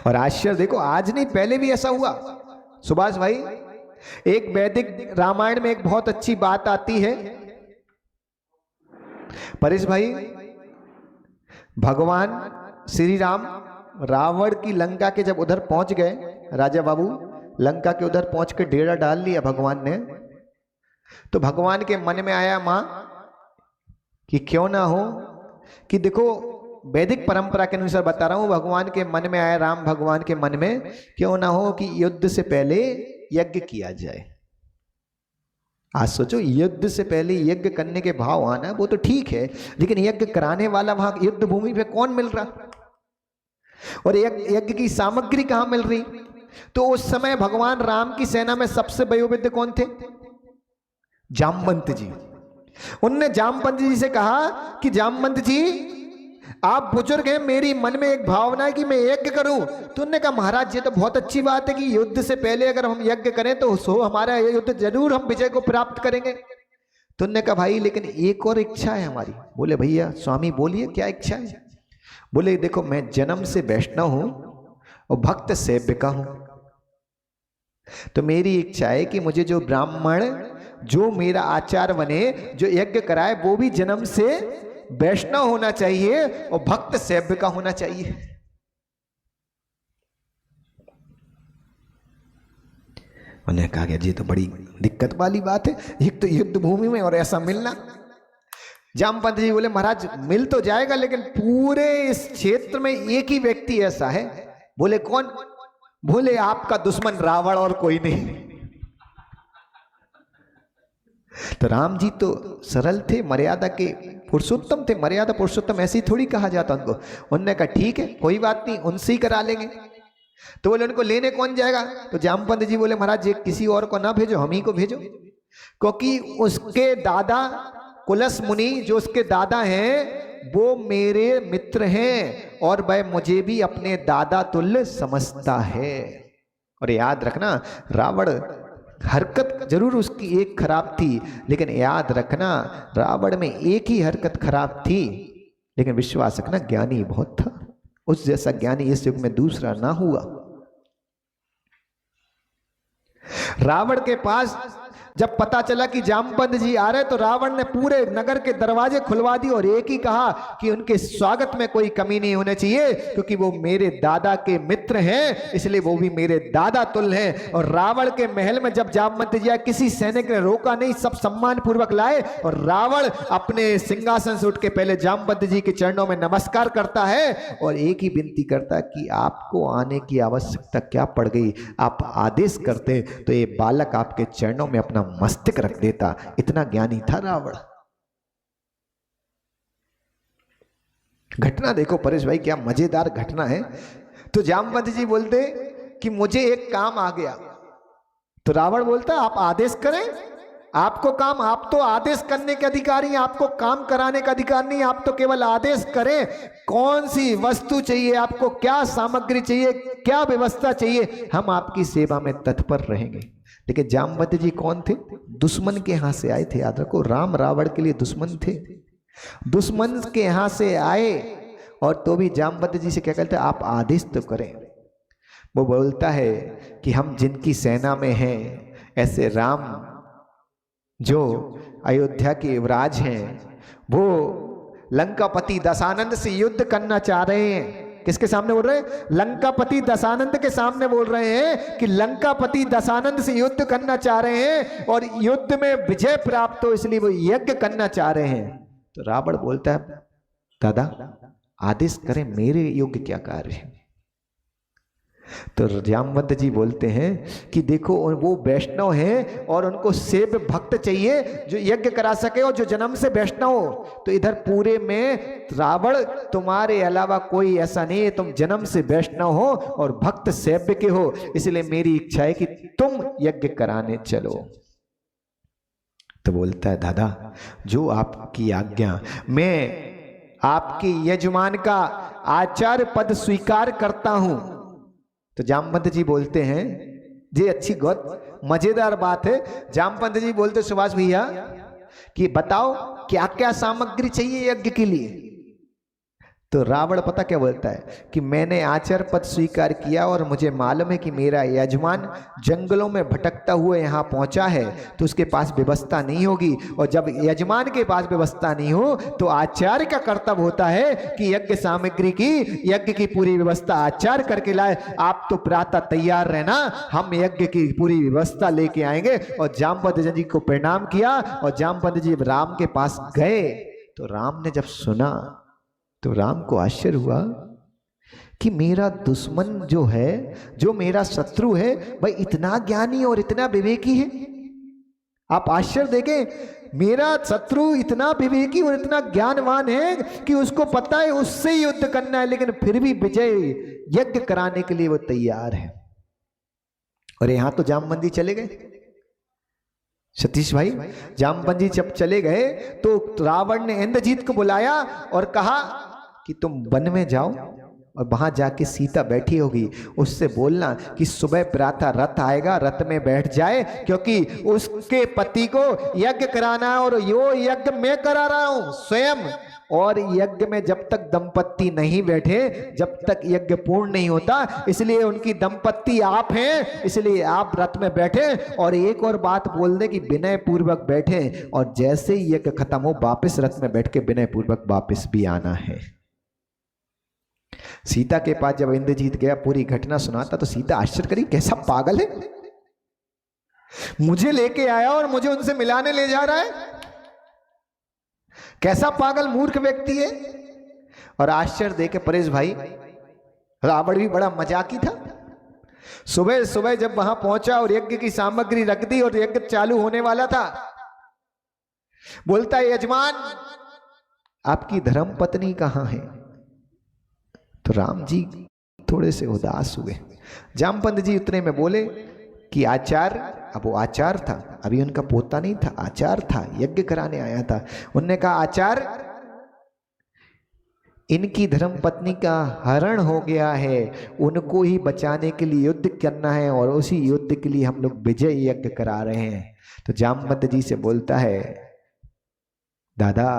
और आश्चर्य देखो, आज नहीं पहले भी ऐसा हुआ सुभाष भाई। एक वैदिक रामायण में एक बहुत अच्छी बात आती है परेश भाई। भगवान श्री राम रावण की लंका के जब उधर पहुंच गए, राजा बाबू लंका के उधर पहुंच के डेरा डाल लिया भगवान ने, तो भगवान के मन में आया मां कि क्यों ना हो कि देखो वैदिक परंपरा के अनुसार बता रहा हूं, भगवान के मन में आया, राम भगवान के मन में, क्यों ना हो कि युद्ध से पहले यज्ञ किया जाए। आज सोचो, युद्ध से पहले यज्ञ करने के भाव आना वो तो ठीक है, लेकिन यज्ञ कराने वाला वहां युद्ध भूमि पे कौन मिल रहा, और यज्ञ की सामग्री कहां मिल रही। तो उस समय भगवान राम की सेना में सबसे वयोवृद्ध कौन थे? जामवंत जी। उनने जामवंत जी से कहा कि जामवंत जी आप बुजुर्ग हैं, मेरी मन में एक भावना है कि मैं यज्ञ करूं। तो उन्होंने कहा महाराज ये तो बहुत अच्छी बात है कि युद्ध से पहले अगर हम यज्ञ करें तो सो हमारा युद्ध जरूर हम विजय को प्राप्त करेंगे। तो उन्होंने कहा भाई लेकिन एक और इच्छा है हमारी। बोले भैया स्वामी बोलिए क्या इच्छा है? बोले देखो मैं जन्म से वैष्णव हूं और भक्त सेव्य का हूं, तो मेरी इच्छा है कि मुझे जो ब्राह्मण जो मेरा आचार्य बने जो यज्ञ कराए वो भी जन्म से वैष्णव होना चाहिए और भक्त सेव्य का होना चाहिए। उन्होंने कहा कि जी तो बड़ी दिक्कत वाली बात है, एक तो युद्ध भूमि में और ऐसा मिलना। जामवंत जी बोले महाराज मिल तो जाएगा, लेकिन पूरे इस क्षेत्र में एक ही व्यक्ति ऐसा है। बोले कौन? बोले आपका दुश्मन रावण और कोई नहीं। तो राम जी तो सरल थे, मर्यादा के पुरुषोत्तम थे, मर्यादा पुरुषोत्तम ऐसे ही थोड़ी कहा जाता उनको। उन्होंने कहा ठीक है कोई बात नहीं, उनसे ही करा लेंगे। तो बोले उनको लेने कौन जाएगा? तो जामवंत जी बोले महाराज ये किसी और को ना भेजो, हम ही को भेजो, क्योंकि उसके दादा कुलस मुनि जो उसके दादा हैं वो मेरे मित्र हैं और वह मुझे भी अपने दादा तुल्य समझता है। और याद रखना रावण हरकत जरूर उसकी एक खराब थी, लेकिन याद रखना रावण में एक ही हरकत खराब थी, लेकिन विश्वास रखना ज्ञानी बहुत था। उस जैसा ज्ञानी इस युग में दूसरा ना हुआ। रावण के पास जब पता चला कि जामवंत जी आ रहे तो रावण ने पूरे नगर के दरवाजे खुलवा दिए और एक ही कहा कि उनके स्वागत में कोई कमी नहीं होनी चाहिए, क्योंकि वो मेरे दादा के मित्र हैं, इसलिए वो भी मेरे दादा तुल्य हैं। और रावण के महल में जब जामवंत जी आए किसी सैनिक ने रोका नहीं, सब सम्मान पूर्वक लाए। और रावण अपने सिंहासन से उठ के पहले जामवंत जी के चरणों में नमस्कार करता है और एक ही विनती करता है कि आपको आने की आवश्यकता क्या पड़ गई, आप आदेश करते तो ये बालक आपके चरणों में अपना मस्तक रख देता। इतना ज्ञानी था रावण। घटना देखो परेश भाई क्या मजेदार घटना है। तो जामवंत जी बोलते कि मुझे एक काम आ गया। तो रावण बोलता आप आदेश करें, आपको काम, आप तो आदेश करने के अधिकारी हैं, आपको काम कराने का अधिकार नहीं, आप तो केवल आदेश करें। कौन सी वस्तु चाहिए आपको, क्या सामग्री चाहिए, क्या व्यवस्था चाहिए, हम आपकी सेवा में तत्पर रहेंगे। लेकिन जामवंत जी कौन थे? दुश्मन के यहां से आए थे। याद रखो राम रावण के लिए दुश्मन थे, दुश्मन के यहां से आए और तो भी जामवंत जी से क्या कहते हैं आप आदेश तो करें। वो बोलता है कि हम जिनकी सेना में हैं ऐसे राम जो अयोध्या के युवराज हैं वो लंकापति दशानंद से युद्ध करना चाह रहे हैं। किसके सामने बोल रहे हैं? लंकापति दशानंद के सामने बोल रहे हैं कि लंकापति दशानंद से युद्ध करना चाह रहे हैं और युद्ध में विजय प्राप्त हो इसलिए वो यज्ञ करना चाह रहे हैं। तो रावण बोलता है दादा आदेश करें, मेरे योग्य क्या कार्य है। तो जामवंत जी बोलते हैं कि देखो वो वैष्णव हैं और उनको सेव्य भक्त चाहिए जो यज्ञ करा सके और जो जन्म से वैष्णव हो। तो इधर पूरे में रावण तुम्हारे अलावा कोई ऐसा नहीं है, तुम जन्म से वैष्णव हो और भक्त सेव्य के हो, इसलिए मेरी इच्छा है कि तुम यज्ञ कराने चलो। तो बोलता है दादा जो आपकी आज्ञा, मैं आपके यजमान का आचार्य पद स्वीकार करता हूं। तो जामवंत जी बोलते हैं ये अच्छी बहुत मजेदार बात है। जामवंत जी बोलते सुभाष भैया कि बताओ क्या क्या सामग्री चाहिए यज्ञ के लिए। तो रावण पता क्या बोलता है कि मैंने आचार्य पद स्वीकार किया और मुझे मालूम है कि मेरा यजमान जंगलों में भटकता हुआ यहाँ पहुंचा है, तो उसके पास व्यवस्था नहीं होगी, और जब यजमान के पास व्यवस्था नहीं हो तो आचार्य का कर्तव्य होता है कि यज्ञ सामग्री की, यज्ञ की पूरी व्यवस्था आचार्य करके लाए। आप तो प्रातः तैयार रहना, हम यज्ञ की पूरी व्यवस्था लेके आएंगे। और जामवंत जी को प्रणाम किया, और जामवंत जी राम के पास गए तो राम ने जब सुना तो राम को आश्चर्य हुआ कि मेरा दुश्मन जो है, जो मेरा शत्रु है, वह इतना ज्ञानी और इतना विवेकी है। आप आश्चर्य देखें, मेरा शत्रु इतना विवेकी और इतना ज्ञानवान है कि उसको पता है उससे ही युद्ध करना है, लेकिन फिर भी विजय यज्ञ कराने के लिए वो तैयार है। और यहां तो जामवंत जी चले गए, सतीश भाई, जामवंत जी जब चले गए तो रावण ने इंद्रजीत को बुलाया और कहा कि तुम वन में जाओ और वहां जाके सीता बैठी होगी, उससे बोलना कि सुबह प्रातः रथ आएगा, रथ में बैठ जाए, क्योंकि उसके पति को यज्ञ कराना है और यो यज्ञ मैं करा रहा हूं स्वयं। और यज्ञ में जब तक दंपत्ति नहीं बैठे, जब तक यज्ञ पूर्ण नहीं होता, इसलिए उनकी दंपत्ति आप हैं, इसलिए आप रथ में बैठे। और एक और बात बोल दे कि विनय पूर्वक बैठे, और जैसे ही यज्ञ खत्म हो वापस रथ में बैठ के विनय पूर्वक वापस भी आना है। सीता के पास जब इंद्रजीत गया, पूरी घटना सुनाता तो सीता आश्चर्य करी, कैसा पागल है, मुझे लेके आया और मुझे उनसे मिलाने ले जा रहा है, कैसा पागल मूर्ख व्यक्ति है। और आश्चर्य देखे परेश भाई, रावण भी बड़ा मजाकी था। सुबह सुबह जब वहां पहुंचा और यज्ञ की सामग्री रख दी और यज्ञ चालू होने वाला था, बोलता है यजमान आपकी धर्म पत्नी कहां है? तो राम जी थोड़े से उदास हुए। जामवंत जी उतने में बोले कि आचार्य, अब वो आचार्य था, अभी उनका पोता नहीं था, आचार्य था, यज्ञ कराने आया था। उनने कहा आचार्य इनकी धर्म पत्नी का हरण हो गया है, उनको ही बचाने के लिए युद्ध करना है, और उसी युद्ध के लिए हम लोग विजय यज्ञ करा रहे हैं। तो जामवंत जी से बोलता है दादा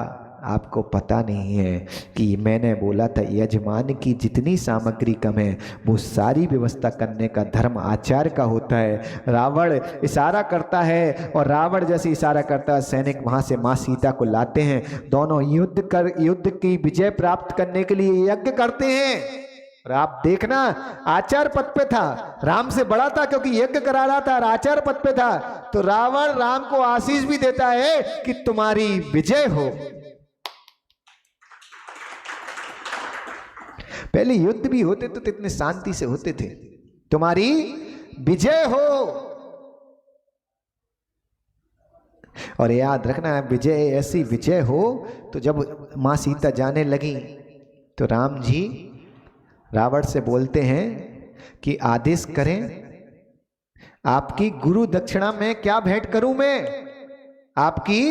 आपको पता नहीं है कि मैंने बोला था यजमान की जितनी सामग्री कम है वो सारी व्यवस्था करने का धर्म आचार्य का होता है। रावण इशारा करता है, और रावण जैसे इशारा करता है सैनिक वहां से मां सीता को लाते हैं, दोनों युद्ध की विजय प्राप्त करने के लिए यज्ञ करते हैं। और आप देखना आचार्य पद पे था, राम से बड़ा था क्योंकि यज्ञ करा रहा था, आचार्य पद पे था। तो रावण राम को आशीष भी देता है कि तुम्हारी विजय हो। पहले युद्ध भी होते तो इतने शांति से होते थे, तुम्हारी विजय हो। और याद रखना विजय ऐसी विजय हो। तो जब मां सीता जाने लगी तो राम जी रावण से बोलते हैं कि आदेश करें, आपकी गुरु दक्षिणा में क्या भेंट करूं मैं, आपकी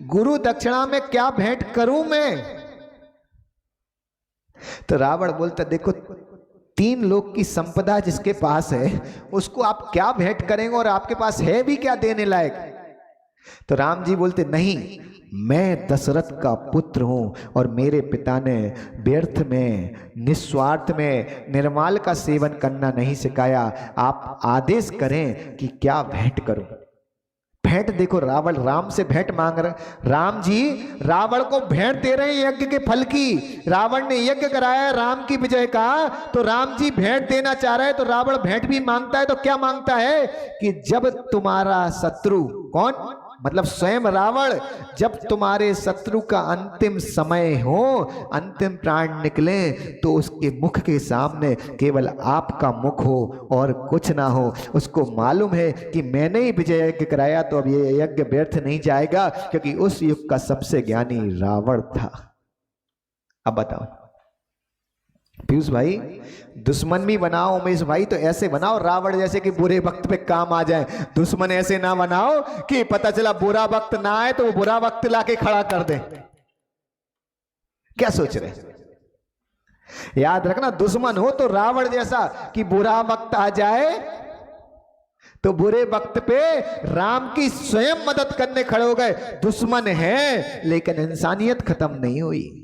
गुरु दक्षिणा में क्या भेंट करूं मैं। तो रावण बोलता देखो 3 लोक की संपदा जिसके पास है उसको आप क्या भेंट करेंगे, और आपके पास है भी क्या देने लायक। तो राम जी बोलते नहीं, मैं दशरथ का पुत्र हूं और मेरे पिता ने व्यर्थ में, निस्वार्थ में निर्माल का सेवन करना नहीं सिखाया। आप आदेश करें कि क्या भेंट करूं। भेंट देखो, रावण राम से भेंट मांग रहे, राम जी रावण को भेंट दे रहे हैं यज्ञ के फल की। रावण ने यज्ञ कराया राम की विजय का, तो राम जी भेंट देना चाह रहे हैं। तो रावण भेंट भी मांगता है, तो क्या मांगता है कि जब तुम्हारा शत्रु, कौन मतलब स्वयं रावण, जब तुम्हारे शत्रु का अंतिम समय हो, अंतिम प्राण निकले, तो उसके मुख के सामने केवल आपका मुख हो और कुछ ना हो। उसको मालूम है कि मैंने ही विजय यज्ञ कराया, तो अब ये यज्ञ व्यर्थ नहीं जाएगा, क्योंकि उस युग का सबसे ज्ञानी रावण था। अब बताओ पीयूष भाई, दुश्मन भी बनाओ उमेश भाई तो ऐसे बनाओ रावण जैसे कि बुरे वक्त पे काम आ जाए। दुश्मन ऐसे ना बनाओ कि पता चला बुरा वक्त ना आए तो वो बुरा वक्त लाके खड़ा कर दे। क्या सोच रहे? याद रखना, दुश्मन हो तो रावण जैसा कि बुरा वक्त आ जाए तो बुरे वक्त पे राम की स्वयं मदद करने खड़े हो गए। दुश्मन है लेकिन इंसानियत खत्म नहीं हुई।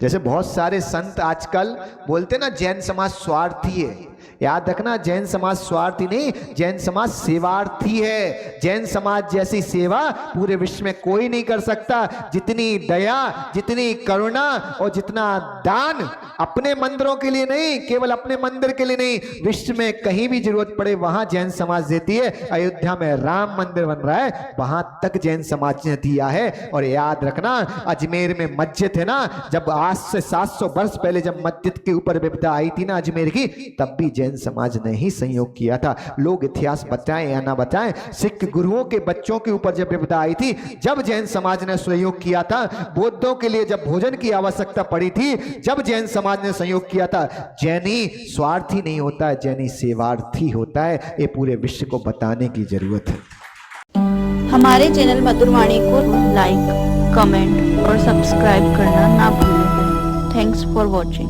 जैसे बहुत सारे संत आजकल बोलते ना जैन समाज स्वार्थी है, याद रखना जैन समाज स्वार्थी नहीं, जैन समाज सेवार्थी है। जैन समाज जैसी सेवा पूरे विश्व में कोई नहीं कर सकता। जितनी दया, जितनी करुणा और जितना दान अपने मंदिरों के लिए नहीं, केवल अपने मंदिर के लिए नहीं, विश्व में कहीं भी जरूरत पड़े वहां जैन समाज देती है। अयोध्या में राम मंदिर बन रहा है, वहां तक जैन समाज ने दिया है। और याद रखना अजमेर में मस्जिद है ना, जब आज से 700 वर्ष पहले जब मस्जिद के ऊपर विपदा आई थी ना अजमेर की, तब भी जैन समाज ने ही सहयोग किया था। लोग इतिहास बताएं या ना बताएं, सिख गुरुओं के बच्चों के ऊपर जब विपदा आई थी, जब जैन समाज ने सहयोग किया था। बौद्धों के लिए जब भोजन की आवश्यकता पड़ी थी, जब जैन समाज ने सहयोग किया था। जैनी स्वार्थी नहीं होता है, जैनी सेवार्थी होता है। ये पूरे विश्व को बताने की जरूरत है। हमारे चैनल मधुरवाणी को लाइक, कमेंट और सब्सक्राइब करना ना भूलें। Thanks for watching.